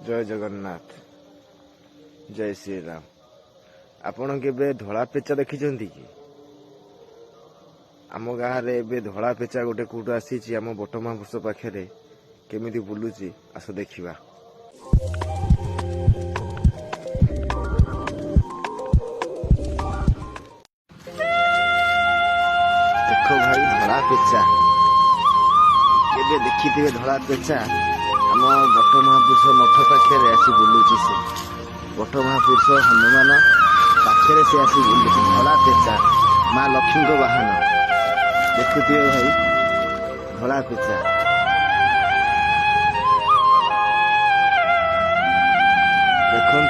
जय जगन्नाथ जय श्री राम। आपण के धला पेचा देखी कि आम गाँव में धला पेचा गोटे कौटू आसी आम बट महापुरुष पाखे केमी बुलूची आस देखा। देखो भाई धला पेचा केबे देखी थे धला पेचा आम बट महापुरुष मठ पाखे आसी बुलूची से बट महापुरुष हनुमान पाखे से आसी बुलूची धला पेचा माँ लक्ष्मी को वाहन देखुए भाई धला पेचा। देखु